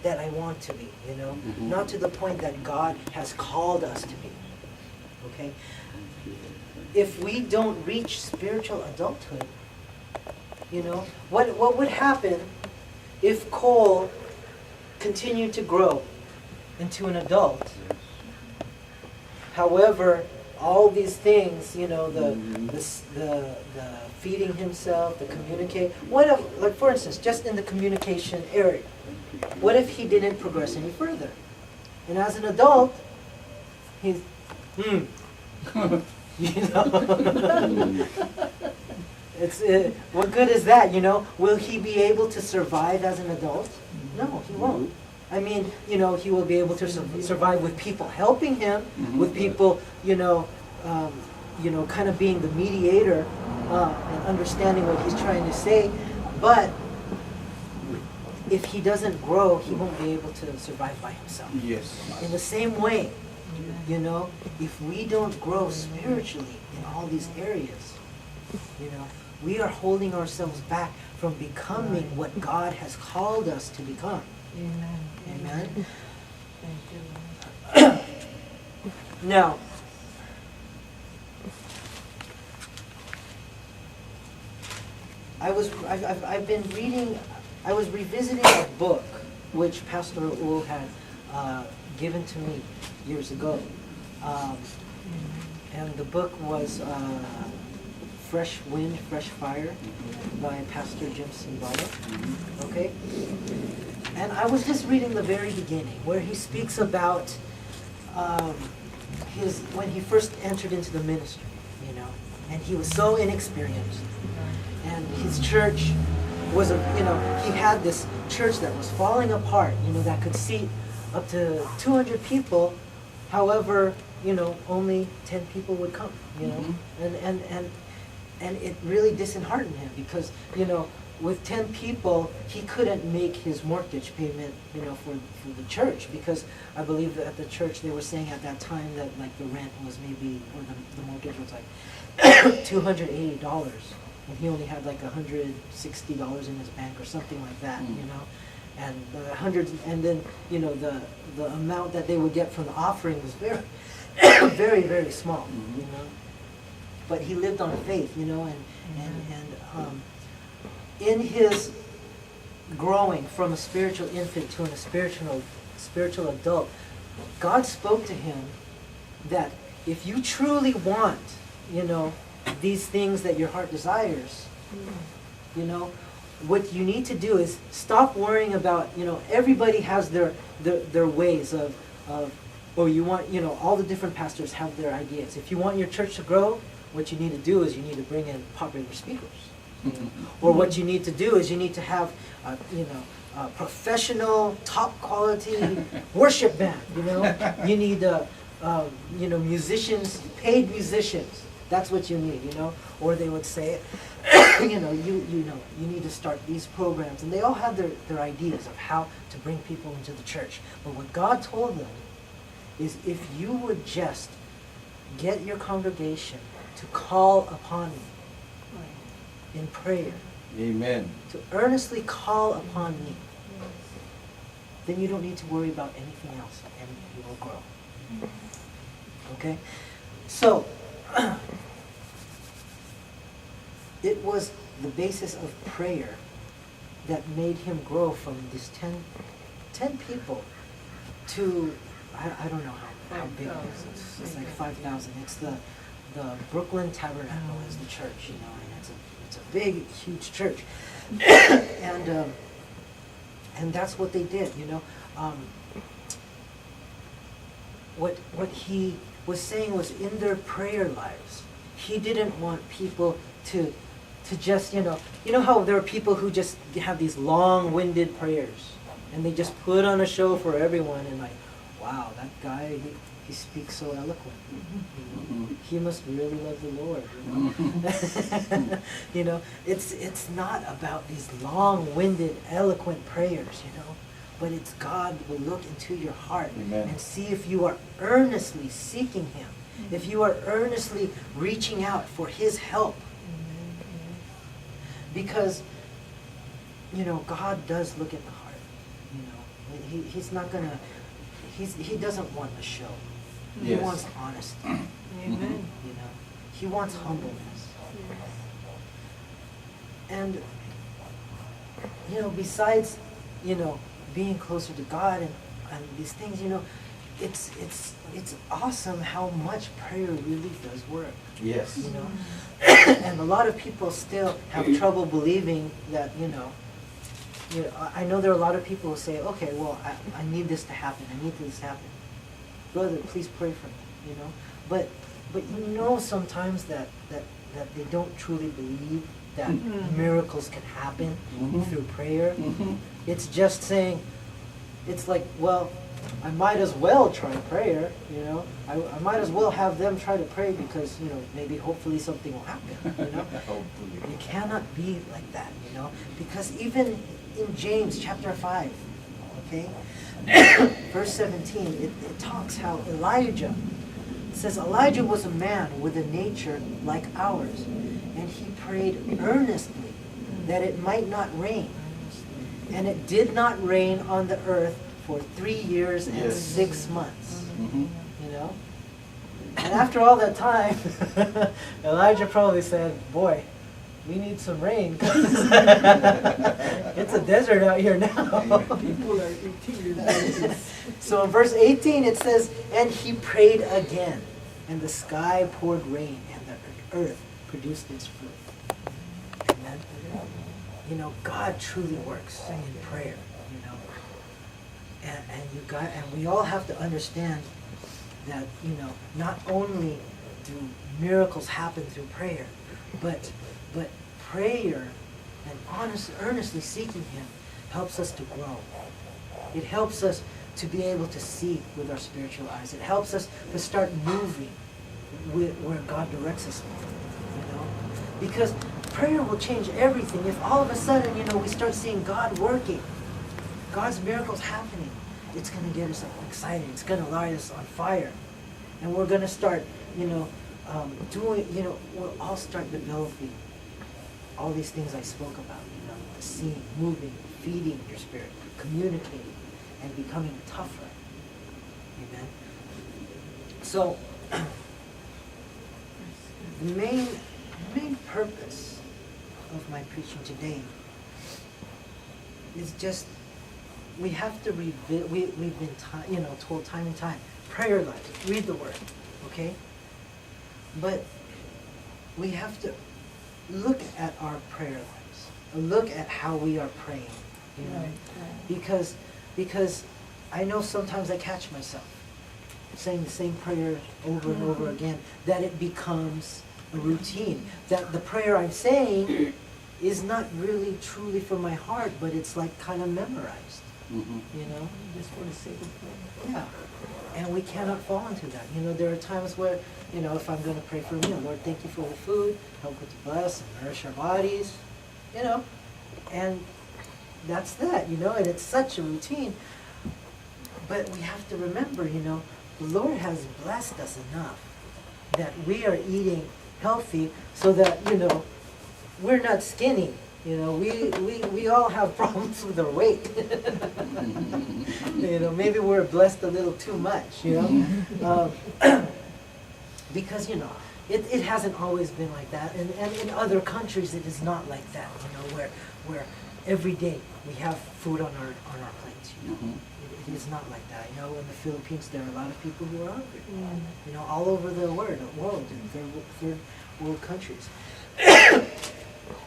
that I want to be, not to the point that God has called us to be. Okay? If we don't reach spiritual adulthood, what would happen if Cole continued to grow into an adult? However, all these things, the feeding himself, the communicate. What if, like for instance, just in the communication area, what if he didn't progress any further? And as an adult, he's, it's what good is that? Will he be able to survive as an adult? No, he won't. I mean, he will be able to survive with people helping him, with people, kind of being the mediator and understanding what he's trying to say. But if he doesn't grow, he won't be able to survive by himself. Yes. In the same way, if we don't grow spiritually in all these areas, we are holding ourselves back from becoming what God has called us to become. Amen. Amen. Thank you. Now, I've been reading. I was revisiting a book which Pastor Ul had given to me years ago, and the book was Fresh Wind, Fresh Fire by Pastor Jim Simbala. Okay. And I was just reading the very beginning where he speaks about when he first entered into the ministry, and he was so inexperienced, and his church was he had this church that was falling apart, that could seat up to 200 people. However, only 10 people would come, and it really disheartened him because, with 10 people, he couldn't make his mortgage payment, for the church, because I believe that at the church they were saying at that time that like the rent was maybe, or the mortgage was like $280, and he only had like $160 in his bank or something like that, and the hundreds, and then the amount that they would get from the offering was very, very, very small, But he lived on faith, in his growing from a spiritual infant to a spiritual adult, God spoke to him that if you truly want, these things that your heart desires, what you need to do is stop worrying about, everybody has their ways of, or you want, all the different pastors have their ideas. If you want your church to grow, what you need to do is you need to bring in popular speakers. Or what you need to do is you need to have, a professional, top quality worship band. You need, musicians, paid musicians. That's what you need. Or they would say, you need to start these programs, and they all have their ideas of how to bring people into the church. But what God told them is, if you would just get your congregation to call upon me in prayer, Amen. to earnestly call upon me, then you don't need to worry about anything else, and you will grow. Okay? So, it was the basis of prayer that made him grow from these 10 people to, I don't know how big it is. It's like 5,000. It's the Brooklyn Tabernacle is the church, and it's a big, huge church. And that's what they did, What he was saying was, in their prayer lives, he didn't want people to just, how there are people who just have these long-winded prayers, and they just put on a show for everyone, and like, wow, that guy, he speaks so eloquent. He must really love the Lord. It's not about these long-winded, eloquent prayers, but it's God will look into your heart. Amen. And see if you are earnestly seeking Him, if you are earnestly reaching out for His help. Because, God does look at the heart. He's not gonna, he doesn't want a show. He Yes. wants honesty. Amen. You know, he wants humbleness. And, you know, besides, you know, being closer to God and these things, you know, it's awesome how much prayer really does work. Yes. You know, and a lot of people still have trouble believing that, you know, I know there are a lot of people who say, okay, well, I need this to happen. I need this to happen. Brother, please pray for me, you know. But you know sometimes that they don't truly believe that miracles can happen through prayer. It's just saying, it's like, well, I might as well try prayer, you know. I might as well have them try to pray because, you know, maybe hopefully something will happen, you know. You cannot be like that, you know. Because even in James chapter 5, okay, verse 17, it talks how Elijah, it says, Elijah was a man with a nature like ours, and he prayed earnestly that it might not rain. And it did not rain on the earth for 3 years and Yes. 6 months. Mhm. You know? And after all that time, Elijah probably said, boy, we need some rain. It's a desert out here now. People are eating this. So in verse 18 it says, and he prayed again, and the sky poured rain, and the earth produced its fruit. Amen. You know, God truly works in prayer, you know. And we all have to understand that, you know, not only do miracles happen through prayer, but prayer and earnestly seeking Him helps us to grow. It helps us to be able to see with our spiritual eyes. It helps us to start moving where God directs us, you know. Because prayer will change everything. If all of a sudden, you know, we start seeing God working, God's miracles happening, it's going to get us excited. It's going to light us on fire. And we're going to start, you know, doing, you know, we'll all start developing all these things I spoke about, you know, seeing, moving, feeding your spirit, communicating, and becoming tougher. Amen. So, the main purpose of my preaching today is just, we have to we've been told time and time, prayer life, read the Word, okay? But we have to look at our prayer lives, look at how we are praying, you know? Because I know sometimes I catch myself saying the same prayer over and over again, that it becomes a routine, that the prayer I'm saying is not really truly from my heart, but it's like kind of memorized, you know? Just for the sake of prayer. Yeah. And we cannot fall into that. You know, there are times where, you know, if I'm going to pray for a meal, Lord, thank you for the food, help it to bless and nourish our bodies, you know, and that's that, you know, and it's such a routine. But we have to remember, you know, the Lord has blessed us enough that we are eating healthy so that, you know, we're not skinny. You know, we all have problems with our weight. You know, maybe we're blessed a little too much, you know. Because, you know, it hasn't always been like that. And in other countries it is not like that, you know, where every day we have food on our plates, you know. It is not like that. You know, in the Philippines there are a lot of people who are hungry. You know, all over the world in third world countries.